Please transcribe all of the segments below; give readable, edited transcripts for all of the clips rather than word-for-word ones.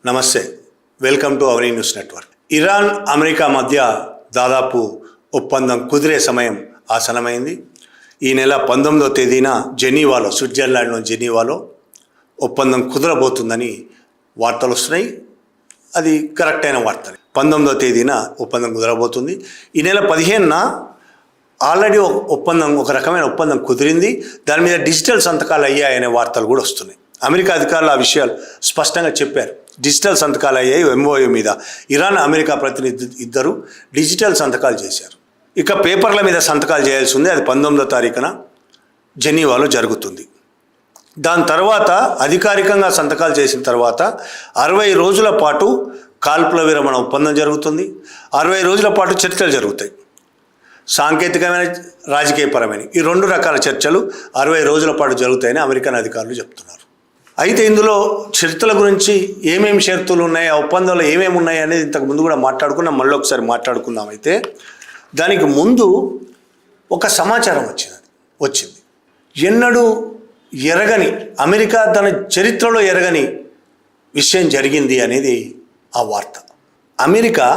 నమస్తే, welcome to Avani news network. Iran America మధ్య దాదాపు ఒప్పందం కుదిరే సమయం ఆసనమైంది. ఈ నెల 19వ తేదీన జెనీవాలో, స్విట్జర్లాండ్లోని జెనీవాలో ఒప్పందం కుదరబోతుందని వార్తలు వస్తున్నాయి. అది కరెక్ట్ అయిన వార్త. 19వ తేదీన ఒప్పందం కుదరబోతుంది. ఈ నెల 15న ఆల్రెడీ ఒక రకమైన ఒప్పందం కుదిరింది. దాని మీద డిజిటల్ సంతకాలు అయ్యాయనే వార్తలు కూడా వస్తున్నాయి. అమెరికా అధికారులు ఆ విషయాలు స్పష్టంగా చెప్పారు. డిజిటల్ సంతకాలు అయ్యాయి. ఎంఓయూ మీద ఇరాన్ అమెరికా ప్రతినిధి ఇద్దరు డిజిటల్ సంతకాలు చేశారు. ఇక పేపర్ల మీద సంతకాలు చేయాల్సి ఉంది. అది 19వ తారీఖున జెనీవాలో జరుగుతుంది. దాని తర్వాత అధికారికంగా సంతకాలు చేసిన తర్వాత 60 రోజుల పాటు కాల్పుల విరమణ ఒప్పందం జరుగుతుంది. 60 రోజుల పాటు చర్చలు జరుగుతాయి. సాంకేతికమైన, రాజకీయపరమైన ఈ 2 రకాల చర్చలు 60 రోజుల పాటు జరుగుతాయని అమెరికన్ అధికారులు చెప్తున్నారు. అయితే ఇందులో షరతుల గురించి ఏమేమి షరతులు ఉన్నాయి, ఆ ఒప్పందంలో ఏమేమి ఉన్నాయి అనేది ఇంతకు ముందు కూడా మాట్లాడుకున్నాం. మళ్ళీ ఒకసారి మాట్లాడుకుందాం. అయితే దానికి ముందు ఒక సమాచారం వచ్చింది. ఎన్నడూ ఎరగని, అమెరికా తన చరిత్రలో ఎరగని విషయం జరిగింది అనేది ఆ వార్త. అమెరికా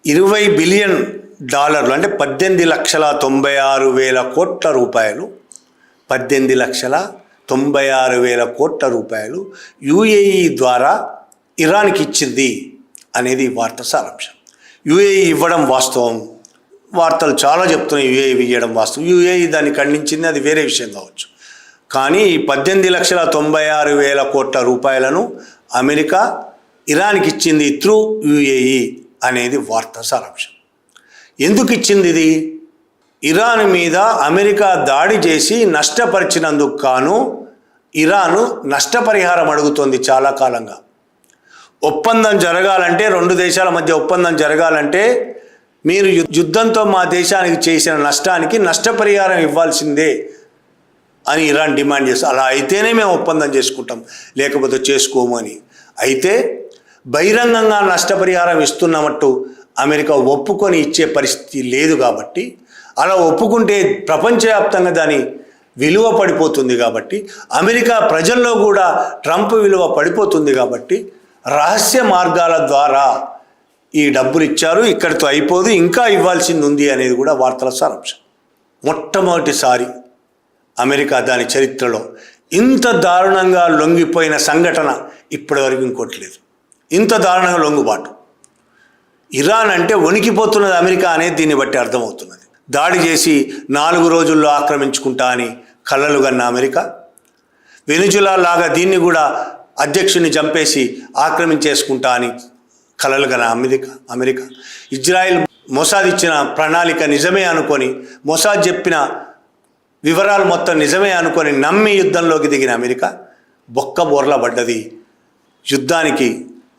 $20 బిలియన్ అంటే 18,96,000 కోట్ల రూపాయలు, 18,96,000 కోట్ల రూపాయలు యుఏఈ ద్వారా ఇరాన్కి ఇచ్చింది అనేది వార్త సారాంశం. యుఏఈ ఇవ్వడం వాస్తవం, వార్తలు చాలా చెప్తున్నాయి. యుఏఈ ఇవ్వడం వాస్తవం. యుఏఈ దాన్ని ఖండించింది, అది వేరే విషయం కావచ్చు. కానీ ఈ 18,96,000 కోట్ల రూపాయలను అమెరికా ఇరాన్కి ఇచ్చింది త్రూ యుఏఈ అనేది వార్త సారాంశం. ఎందుకు ఇచ్చింది ఇది? ఇరాన్ మీద అమెరికా దాడి చేసి నష్టపరిచినందుకు గాను ఇరాను నష్టపరిహారం అడుగుతోంది చాలా కాలంగా. ఒప్పందం జరగాలంటే, 2 దేశాల మధ్య ఒప్పందం జరగాలంటే మీరు యుద్ధంతో మా దేశానికి చేసిన నష్టానికి నష్టపరిహారం ఇవ్వాల్సిందే అని ఇరాన్ డిమాండ్ చేస్తుంది. అలా అయితేనే మేము ఒప్పందం చేసుకుంటాం, లేకపోతే చేసుకోము అని. అయితే బహిరంగంగా నష్టపరిహారం ఇస్తున్నట్టు అమెరికా ఒప్పుకొని ఇచ్చే పరిస్థితి లేదు. కాబట్టి అలా ఒప్పుకుంటే ప్రపంచవ్యాప్తంగా దాని విలువ పడిపోతుంది. కాబట్టి అమెరికా ప్రజల్లో కూడా ట్రంప్ విలువ పడిపోతుంది. కాబట్టి రహస్య మార్గాల ద్వారా ఈ డబ్బులు ఇచ్చారు. ఇక్కడితో అయిపోదు, ఇంకా ఇవ్వాల్సింది ఉంది అనేది కూడా వార్తల సారాంశం. మొట్టమొదటిసారి అమెరికా దాని చరిత్రలో ఇంత దారుణంగా లొంగిపోయిన సంఘటన ఇప్పటివరకు ఇంకోటి లేదు. ఇంత దారుణంగా లొంగుబాటు. ఇరాన్ అంటే వణికిపోతున్నది అమెరికా అనేది దీన్ని బట్టి అర్థమవుతున్నది. దాడి చేసి 4 రోజుల్లో ఆక్రమించుకుంటా అని కలలు కన్న అమెరికా, వెనిజులా లాగా దీన్ని కూడా అధ్యక్షుడిని చంపేసి ఆక్రమించేసుకుంటా అని కలలు కన్న అమెరికా, ఇజ్రాయిల్ మొసాద్ ఇచ్చిన ప్రణాళిక నిజమే అనుకొని, మొసాద్ చెప్పిన వివరాలు మొత్తం నిజమే అనుకొని నమ్మి యుద్ధంలోకి దిగిన అమెరికా బొక్క బోర్లా పడ్డది. యుద్ధానికి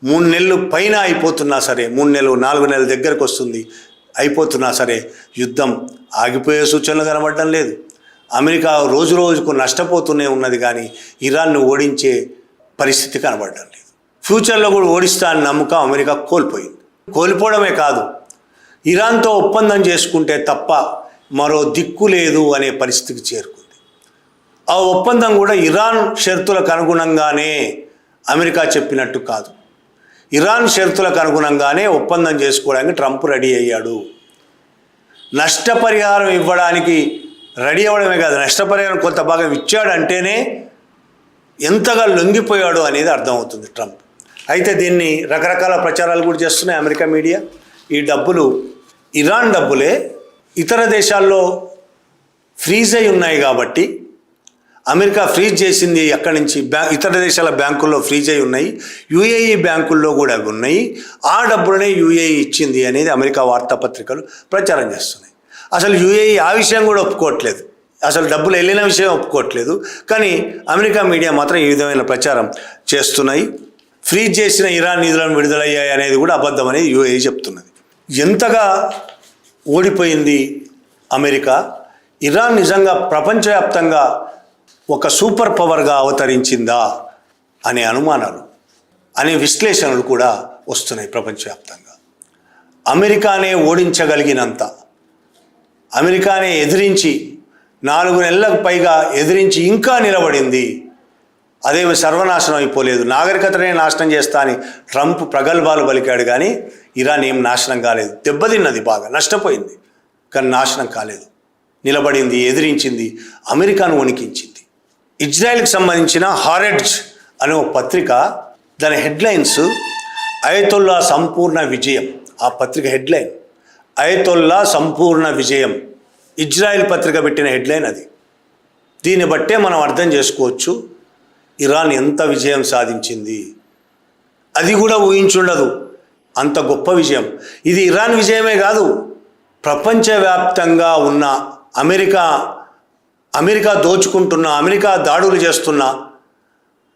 3 నెలలు పైన అయిపోతున్నా సరే, 3 నెలలు 4 నెలల దగ్గరకు వస్తుంది అయిపోతున్నా సరే యుద్ధం ఆగిపోయే సూచనలు కనబడడం లేదు. అమెరికా రోజు రోజుకు నష్టపోతూనే ఉన్నది, కానీ ఇరాన్ను ఓడించే పరిస్థితి కనబడడం లేదు. ఫ్యూచర్లో కూడా ఓడిస్తా అని నమ్మకం అమెరికా కోల్పోయింది. కోల్పోవడమే కాదు, ఇరాన్తో ఒప్పందం చేసుకుంటే తప్ప మరో దిక్కు లేదు అనే పరిస్థితికి చేరుకుంది. ఆ ఒప్పందం కూడా ఇరాన్ షరతులకు అనుగుణంగానే, అమెరికా చెప్పినట్టు కాదు. ఇరాన్ షరతులకు అనుగుణంగానే ఒప్పందం చేసుకోవడానికి ట్రంప్ రెడీ అయ్యాడు. నష్టపరిహారం ఇవ్వడానికి రెడీ అవ్వడమే కాదు, నష్టపరిహారం కొంత భాగం ఇచ్చాడంటేనే ఎంతగా లొంగిపోయాడు అనేది అర్థమవుతుంది ట్రంప్. అయితే దీన్ని రకరకాల ప్రచారాలు కూడా చేస్తున్నాయి అమెరికా మీడియా. ఈ డబ్బులు ఇరాన్ డబ్బులే, ఇతర దేశాల్లో ఫ్రీజ్ అయి ఉన్నాయి కాబట్టి అమెరికా ఫ్రీజ్ చేసింది. అక్కడి నుంచి ఇతర దేశాల బ్యాంకుల్లో ఫ్రీజ్ అయి ఉన్నాయి, యుఏఈ బ్యాంకుల్లో కూడా అవి ఉన్నాయి. ఆ డబ్బులనే యుఏఈ ఇచ్చింది అనేది అమెరికా వార్తాపత్రికలు ప్రచారం చేస్తున్నాయి. అసలు యుఏఈ ఆ విషయం కూడా ఒప్పుకోవట్లేదు, అసలు డబ్బులు వెళ్ళిన విషయం ఒప్పుకోవట్లేదు. కానీ అమెరికా మీడియా మాత్రం ఈ విధమైన ప్రచారం చేస్తున్నాయి. ఫ్రీజ్ చేసిన ఇరాన్ నిధులను విడుదలయ్యాయి అనేది కూడా అబద్ధం అనేది యుఏఈ చెప్తున్నది. ఎంతగా ఓడిపోయింది అమెరికా. ఇరాన్ నిజంగా ప్రపంచవ్యాప్తంగా ఒక సూపర్ పవర్గా అవతరించిందా అనే అనుమానాలు, అనే విశ్లేషణలు కూడా వస్తున్నాయి ప్రపంచవ్యాప్తంగా. అమెరికానే ఓడించగలిగినంత, అమెరికానే ఎదిరించి 4 నెలలకు పైగా ఎదిరించి ఇంకా నిలబడింది అదేమి సర్వనాశనం అయిపోలేదు, నాగరికతనే నాశనం చేస్తా అని ట్రంప్ ప్రగల్భాలు పలికాడు. కానీ ఇరాన్ ఏం నాశనం కాలేదు, దెబ్బతిన్నది, బాగా నష్టపోయింది, కానీ నాశనం కాలేదు. నిలబడింది, ఎదిరించింది, అమెరికాను వణికించింది. ఇజ్రాయెల్కి సంబంధించిన హారెడ్జ్ అనే ఒక పత్రిక, దాని హెడ్లైన్స్ అయతొల్లా సంపూర్ణ విజయం. ఆ పత్రిక హెడ్లైన్ అయతొల్లా సంపూర్ణ విజయం. ఇజ్రాయెల్ పత్రిక పెట్టిన హెడ్లైన్ అది. దీన్ని బట్టే మనం అర్థం చేసుకోవచ్చు ఇరాన్ ఎంత విజయం సాధించింది. అది కూడా ఊహించుండదు, అంత గొప్ప విజయం. ఇది ఇరాన్ విజయమే కాదు, ప్రపంచవ్యాప్తంగా ఉన్న అమెరికా దోచుకుంటున్న, అమెరికా దాడులు చేస్తున్న,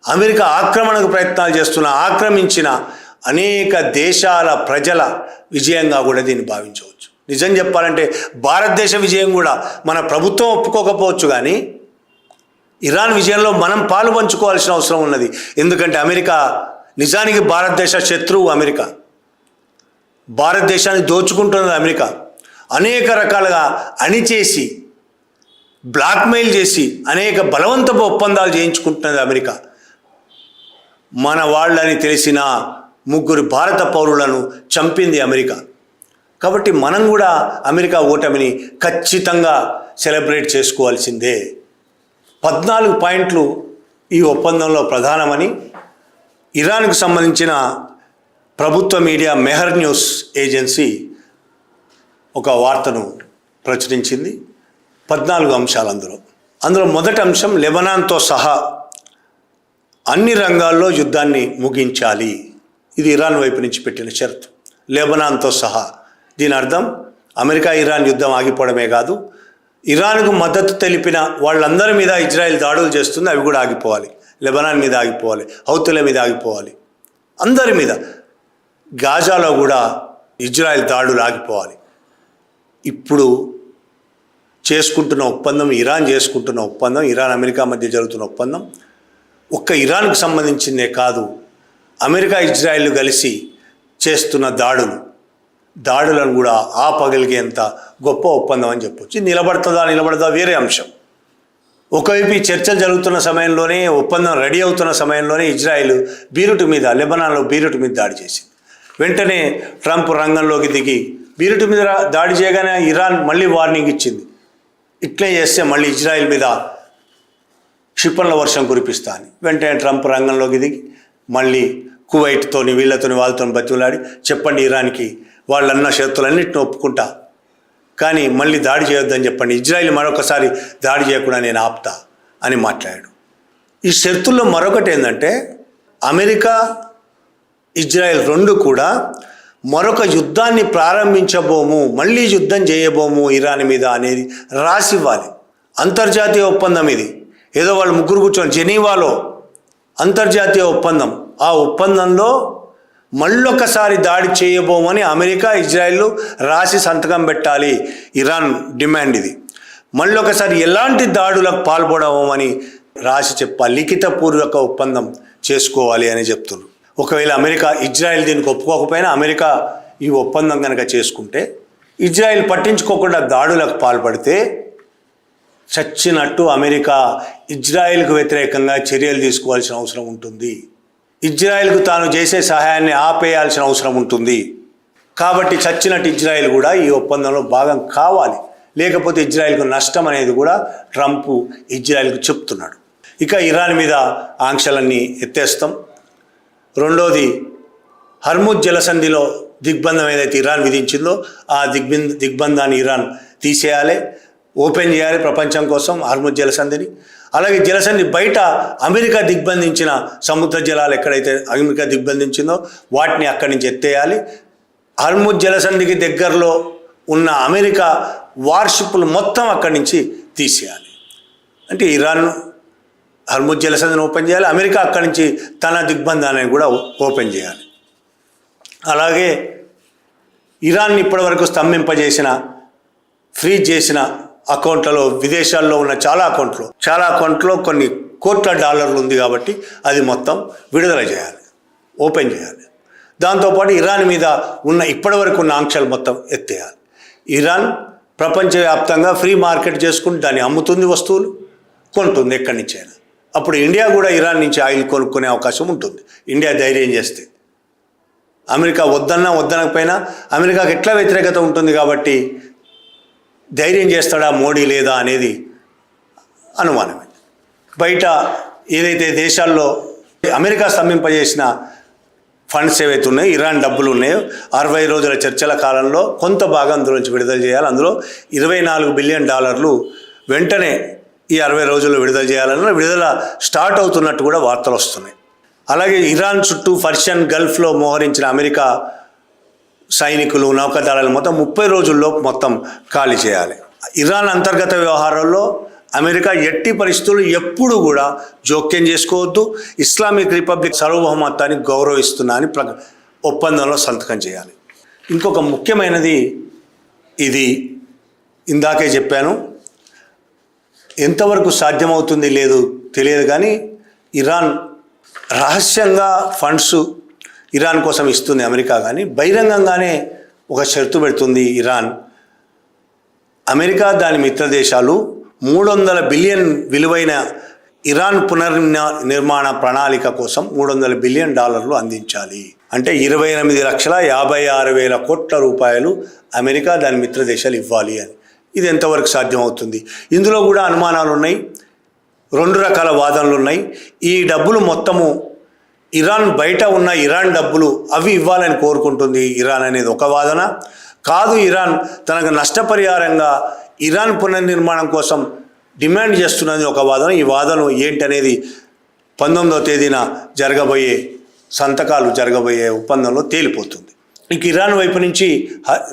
అమెరికా ఆక్రమణకు ప్రయత్నాలు చేస్తున్న, ఆక్రమించిన అనేక దేశాల ప్రజల విజయంగా కూడా దీన్ని భావించవచ్చు. నిజం చెప్పాలంటే భారతదేశ విజయం కూడా మన ప్రభుత్వం ఒప్పుకోకపోవచ్చు, కానీ ఇరాన్ విజయంలో మనం పాలు పంచుకోవాల్సిన అవసరం ఉన్నది. ఎందుకంటే అమెరికా నిజానికి భారతదేశ శత్రువు. అమెరికా భారతదేశాన్ని దోచుకుంటున్నది. అమెరికా అనేక రకాలుగా అణిచేసి, బ్లాక్మెయిల్ చేసి, అనేక బలవంతపు ఒప్పందాలు చేయించుకుంటున్నది అమెరికా. మన వాళ్ళని తెలిసిన 3 భారత పౌరులను చంపింది అమెరికా. కాబట్టి మనం కూడా అమెరికా ఓటమిని ఖచ్చితంగా సెలబ్రేట్ చేసుకోవాల్సిందే. 14 పాయింట్లు ఈ ఒప్పందంలో ప్రధానమని ఇరాన్కు సంబంధించిన ప్రభుత్వ మీడియా మెహర్ న్యూస్ ఏజెన్సీ ఒక వార్తను ప్రచురించింది. 14 అంశాలు అందులో మొదటి అంశం, లెబనాన్తో సహా అన్ని రంగాల్లో యుద్ధాన్ని ముగించాలి. ఇది ఇరాన్ వైపు నుంచి పెట్టిన షరతు, లెబనాన్తో సహా. దీని అర్థం అమెరికా ఇరాన్ యుద్ధం ఆగిపోవడమే కాదు, ఇరాన్కు మద్దతు తెలిపిన వాళ్ళందరి మీద ఇజ్రాయెల్ దాడులు చేస్తుంది, అవి కూడా ఆగిపోవాలి. లెబనాన్ మీద ఆగిపోవాలి, హౌతీల మీద ఆగిపోవాలి, అందరి మీద. గాజాలో కూడా ఇజ్రాయెల్ దాడులు ఆగిపోవాలి. ఇప్పుడు చేసుకుంటున్న ఒప్పందం, ఇరాన్ చేసుకుంటున్న ఒప్పందం, ఇరాన్ అమెరికా మధ్య జరుగుతున్న ఒప్పందం ఒక్క ఇరాన్కు సంబంధించిందే కాదు, అమెరికా ఇజ్రాయెల్ కలిసి చేస్తున్న దాడులను కూడా ఆపగలిగేంత గొప్ప ఒప్పందం అని చెప్పొచ్చు. నిలబడదా వేరే అంశం. ఒకవైపు ఈ చర్చలు జరుగుతున్న సమయంలోనే, ఒప్పందం రెడీ అవుతున్న సమయంలోనే ఇజ్రాయెల్ బీరుట్ మీద, లెబనాన్లో బీరుట్ మీద దాడి చేసింది. వెంటనే ట్రంప్ రంగంలోకి దిగి బీరుట్ మీద దాడి చేయగానే ఇరాన్ మళ్ళీ వార్నింగ్ ఇచ్చింది, ఇట్లే చేస్తే మళ్ళీ ఇజ్రాయెల్ మీద క్షిపణుల వర్షం కురిపిస్తా అని. వెంటనే ట్రంప్ రంగంలోకి దిగి మళ్ళీ కువైట్తోని, వాళ్ళతో బతిమలాడి, చెప్పండి ఇరాన్కి వాళ్ళన్న షరతులన్నింటిని ఒప్పుకుంటా, కానీ మళ్ళీ దాడి చేయొద్దని చెప్పండి, ఇజ్రాయెల్ మరొకసారి దాడి చేయకుండా నేను ఆపుతా అని మాట్లాడాడు. ఈ షరతుల్లో మరొకటి ఏంటంటే, అమెరికా ఇజ్రాయెల్ 2 కూడా మరొక యుద్ధాన్ని ప్రారంభించబోము, మళ్ళీ యుద్ధం చేయబోము ఇరాన్ మీద అనేది రాసివ్వాలి. అంతర్జాతీయ ఒప్పందం ఇది. ఏదో వాళ్ళు ముగ్గురు కూర్చొని జెనీవాలో అంతర్జాతీయ ఒప్పందం. ఆ ఒప్పందంలో మళ్ళొకసారి దాడి చేయబోమని అమెరికా ఇజ్రాయెల్ రాసి సంతకం పెట్టాలి. ఇరాన్ డిమాండ్ ఇది. మళ్ళొకసారి ఎలాంటి దాడులకు పాల్పడమని రాసి చెప్పాలి, లిఖితపూర్వక ఒప్పందం చేసుకోవాలి అని చెప్తున్నారు. ఒకవేళ ఇజ్రాయెల్ దీనికి ఒప్పుకోకపోయినా అమెరికా ఈ ఒప్పందం కనుక చేసుకుంటే, ఇజ్రాయెల్ పట్టించుకోకుండా దాడులకు పాల్పడితే చచ్చినట్టు అమెరికా ఇజ్రాయెల్కు వ్యతిరేకంగా చర్యలు తీసుకోవాల్సిన అవసరం ఉంటుంది. ఇజ్రాయెల్కు తాను చేసే సహాయాన్ని ఆపేయాల్సిన అవసరం ఉంటుంది. కాబట్టి చచ్చినట్టు ఇజ్రాయెల్ కూడా ఈ ఒప్పందంలో భాగం కావాలి, లేకపోతే ఇజ్రాయెల్కు నష్టం అనేది కూడా ట్రంప్ ఇజ్రాయెల్కు చెప్తున్నాడు. ఇక ఇరాన్ మీద ఆంక్షలన్నీ ఎత్తేస్తాం. రెండోది, హర్ముజ్ జలసంధిలో దిగ్బంధం ఏదైతే ఇరాన్ విధించిందో ఆ దిగ్బంధాన్ని ఇరాన్ తీసేయాలి, ఓపెన్ చేయాలి ప్రపంచం కోసం హర్ముజ్ జలసంధిని. అలాగే జలసంధి బయట అమెరికా దిగ్బంధించిన సముద్ర జలాలు ఎక్కడైతే అమెరికా దిగ్బంధించిందో వాటిని అక్కడి నుంచి ఎత్తేయాలి. హర్ముజ్ జలసంధికి దగ్గరలో ఉన్న అమెరికా వార్షిప్లు మొత్తం అక్కడి నుంచి తీసేయాలి. అంటే ఇరాన్ హర్ముజ్ జలసంధిని ఓపెన్ చేయాలి, అమెరికా అక్కడి నుంచి తన దిగ్బంధాన్ని కూడా ఓపెన్ చేయాలి. అలాగే ఇరాన్ని ఇప్పటివరకు స్తంభింపజేసిన, ఫ్రీజ్ చేసిన అకౌంట్లలో, విదేశాల్లో ఉన్న చాలా అకౌంట్లో కొన్ని కోట్ల డాలర్లు ఉంది కాబట్టి అది మొత్తం విడుదల చేయాలి, ఓపెన్ చేయాలి. దాంతోపాటు ఇరాన్ మీద ఉన్న ఇప్పటివరకు ఉన్న ఆంక్షలు మొత్తం ఎత్తేయాలి. ఇరాన్ ప్రపంచవ్యాప్తంగా ఫ్రీ మార్కెట్ చేసుకుని దాన్ని అమ్ముతుంది, వస్తువులు కొంటుంది ఎక్కడి నుంచైనా. అప్పుడు ఇండియా కూడా ఇరాన్ నుంచి ఆయిల్ కొనుక్కునే అవకాశం ఉంటుంది ఇండియా ధైర్యం చేస్తే. అమెరికా వద్దనకపోయినా అమెరికాకి ఎట్లా వ్యతిరేకత ఉంటుంది కాబట్టి ధైర్యం చేస్తాడా మోడీ లేదా అనేది అనుమానమే. బయట ఏదైతే దేశాల్లో అమెరికా స్తంభింపజేసిన ఫండ్స్ ఏవైతే ఉన్నాయో, ఇరాన్ డబ్బులు ఉన్నాయో, 60 రోజుల చర్చల కాలంలో కొంత భాగం అందులోంచి విడుదల చేయాలి. అందులో $24 బిలియన్ వెంటనే ఈ 60 రోజుల్లో విడుదల చేయాలన్న విడుదల స్టార్ట్ అవుతున్నట్టు కూడా వార్తలు వస్తున్నాయి. అలాగే ఇరాన్ చుట్టూ పర్షియన్ గల్ఫ్లో మోహరించిన అమెరికా సైనికులు, నౌకాదళాలు మొత్తం 30 రోజుల్లో మొత్తం ఖాళీ చేయాలి. ఇరాన్ అంతర్గత వ్యవహారాల్లో అమెరికా ఎట్టి పరిస్థితులు ఎప్పుడు కూడా జోక్యం చేసుకోవద్దు, ఇస్లామిక్ రిపబ్లిక్ సార్వభౌమత్వాన్ని గౌరవిస్తున్నా అని ఒప్పందంలో సంతకం చేయాలి. ఇంకొక ముఖ్యమైనది, ఇది ఇందాకే చెప్పాను, ఎంతవరకు సాధ్యమవుతుంది లేదు తెలియదు కానీ ఇరాన్ రహస్యంగా ఫండ్స్ ఇరాన్ కోసం ఇస్తుంది అమెరికా. కానీ బహిరంగంగానే ఒక షరతు పెడుతుంది ఇరాన్. అమెరికా దాని మిత్ర దేశాలు $300 బిలియన్ విలువైన ఇరాన్ పునర్నిర్మాణ ప్రణాళిక కోసం $300 బిలియన్ అందించాలి. అంటే 28,56,000 కోట్ల రూపాయలు అమెరికా దాని మిత్ర దేశాలు ఇవ్వాలి అని. ఇది ఎంతవరకు సాధ్యమవుతుంది? ఇందులో కూడా అనుమానాలు ఉన్నాయి, 2 రకాల వాదనలు ఉన్నాయి. ఈ డబ్బులు మొత్తము ఇరాన్ బయట ఉన్న ఇరాన్ డబ్బులు అవి ఇవ్వాలని కోరుకుంటుంది ఇరాన్ అనేది ఒక వాదన. కాదు, ఇరాన్ తనకు నష్టపరిహారంగా ఇరాన్ పునర్నిర్మాణం కోసం డిమాండ్ చేస్తున్నది ఒక వాదన. ఈ వాదన ఏంటనేది 19వ తేదీన జరగబోయే ఒప్పందంలో తేలిపోతుంది. ఇంక ఇరాన్ వైపు నుంచి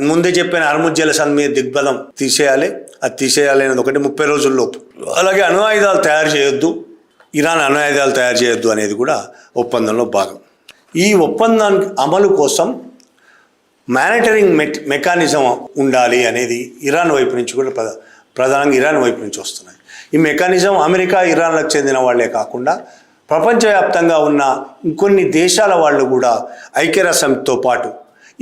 ముందే చెప్పిన హర్ముజ్ జలసంధి మీద దిగ్బంధం తీసేయాలి. అది తీసేయాలి అనేది ఒకటి 30 రోజుల్లోపు. అలాగే అణు ఆయుధాలు తయారు చేయొద్దు, ఇరాన్ అణు ఆయుధాలు తయారు చేయొద్దు అనేది కూడా ఒప్పందంలో భాగం. ఈ ఒప్పందానికి అమలు కోసం మానిటరింగ్ మెకానిజం ఉండాలి అనేది ఇరాన్ వైపు నుంచి కూడా ప్రధానంగా ఇరాన్ వైపు నుంచి వస్తున్నాయి. ఈ మెకానిజం అమెరికా, ఇరాన్లకు చెందిన వాళ్లే కాకుండా ప్రపంచవ్యాప్తంగా ఉన్న ఇంకొన్ని దేశాల వాళ్ళు కూడా ఐక్యరాజ్యసమితితో పాటు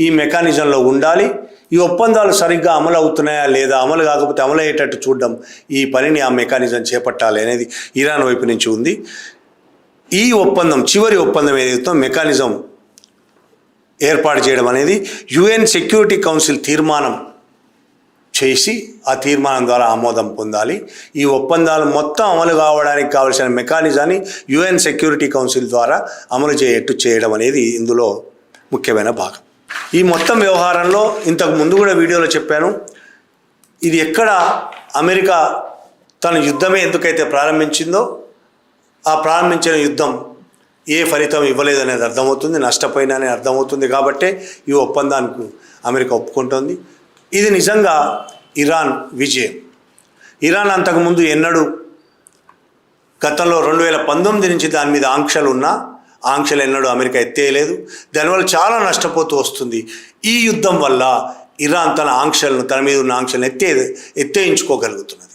ఈ మెకానిజంలో ఉండాలి. ఈ ఒప్పందాలు సరిగ్గా అమలు అవుతున్నాయా లేదా, అమలు కాకపోతే అమలు అయ్యేటట్టు చూడడం, ఈ పనిని ఆ మెకానిజం చేపట్టాలి అనేది ఇరాన్ వైపు నుంచి ఉంది. ఈ ఒప్పందం, చివరి ఒప్పందం ఏదైతే మెకానిజం ఏర్పాటు చేయడం అనేది యుఎన్ సెక్యూరిటీ కౌన్సిల్ తీర్మానం చేసి ఆ తీర్మానం ద్వారా ఆమోదం పొందాలి. ఈ ఒప్పందాలు మొత్తం అమలు కావడానికి కావలసిన మెకానిజాన్ని యుఎన్ సెక్యూరిటీ కౌన్సిల్ ద్వారా అమలు చేయడం అనేది ఇందులో ముఖ్యమైన భాగం. ఈ మొత్తం వ్యవహారంలో ఇంతకు ముందు కూడా వీడియోలో చెప్పాను, ఇది ఎక్కడ అమెరికా తన యుద్ధమే ఎందుకైతే ప్రారంభించిందో ఆ ప్రారంభించిన యుద్ధం ఏ ఫలితం ఇవ్వలేదనేది అర్థమవుతుంది, నష్టపోయిననే అర్థమవుతుంది. కాబట్టే ఈ ఒప్పందానికి అమెరికా ఒప్పుకుంటుంది. ఇది నిజంగా ఇరాన్ విజయం. ఇరాన్ అంతకుముందు ఎన్నడూ గతంలో 2019 నుంచి దాని మీద ఆంక్షలు ఉన్నా ఆంక్షలు ఎన్నడూ అమెరికా ఎత్తేయలేదు. దానివల్ల చాలా నష్టపోతూ వస్తుంది. ఈ యుద్ధం వల్ల ఇరాన్ తన మీద ఉన్న ఆంక్షలను ఎత్తేయించుకోగలుగుతున్నది.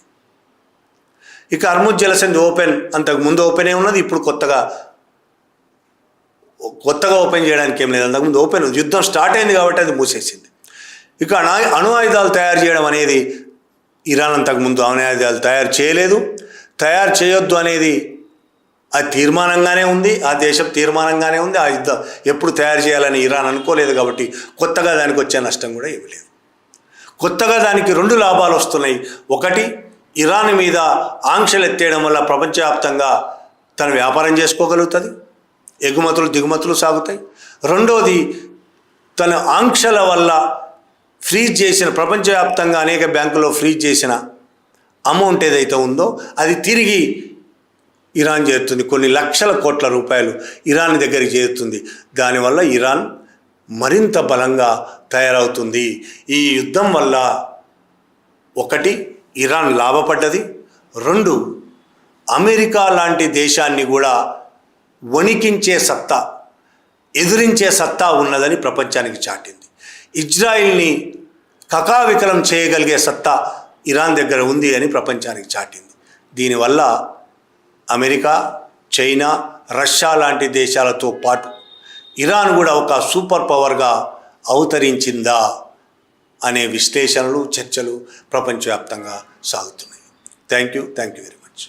ఇక హర్ముజ్ జలసంధి అంతకుముందు ఓపెనే ఉన్నది, ఇప్పుడు కొత్తగా ఓపెన్ చేయడానికి ఏం లేదు. అంతకుముందు ఓపెన్, యుద్ధం స్టార్ట్ అయింది కాబట్టి అది మూసేసింది. ఇక అణు ఆయుధాలు తయారు చేయడం అనేది ఇరాన్ అంతకుముందు అణు ఆయుధాలు తయారు చేయలేదు, తయారు చేయొద్దు అనేది అది తీర్మానంగానే ఉంది, ఆ దేశం తీర్మానంగానే ఉంది. ఆ యుద్ధం ఎప్పుడు తయారు చేయాలని ఇరాన్ అనుకోలేదు కాబట్టి కొత్తగా దానికి వచ్చే నష్టం కూడా ఇవ్వలేదు. కొత్తగా దానికి 2 లాభాలు వస్తున్నాయి. ఒకటి, ఇరాన్ మీద ఆంక్షలు ఎత్తేయడం వల్ల ప్రపంచవ్యాప్తంగా తన వ్యాపారం చేసుకోగలుగుతుంది, ఎగుమతులు దిగుమతులు సాగుతాయి. రెండోది, తన ఆంక్షల వల్ల ఫ్రీజ్ చేసిన, ప్రపంచవ్యాప్తంగా అనేక బ్యాంకుల్లో ఫ్రీజ్ చేసిన అమౌంట్ ఏదైతే ఉందో అది తిరిగి ఇరాన్ చేరుతుంది. కొన్ని లక్షల కోట్ల రూపాయలు ఇరాన్ దగ్గరికి చేరుతుంది. దానివల్ల ఇరాన్ మరింత బలంగా తయారవుతుంది. ఈ యుద్ధం వల్ల ఒకటి, ఇరాన్ లాభపడ్డది. 2, అమెరికా లాంటి దేశాన్ని కూడా వణికించే సత్తా, ఎదిరించే సత్తా ఉన్నదని ప్రపంచానికి చాటింది. ఇజ్రాయిల్ని కకావికలం చేయగలిగే సత్తా ఇరాన్ దగ్గర ఉంది అని ప్రపంచానికి చాటింది. దీనివల్ల అమెరికా, చైనా, రష్యా లాంటి దేశాలతో పాటు ఇరాన్ కూడా ఒక సూపర్ పవర్గా అవతరించిందా అనే విశ్లేషణలు, చర్చలు ప్రపంచవ్యాప్తంగా సాగుతున్నాయి. Thank you very much.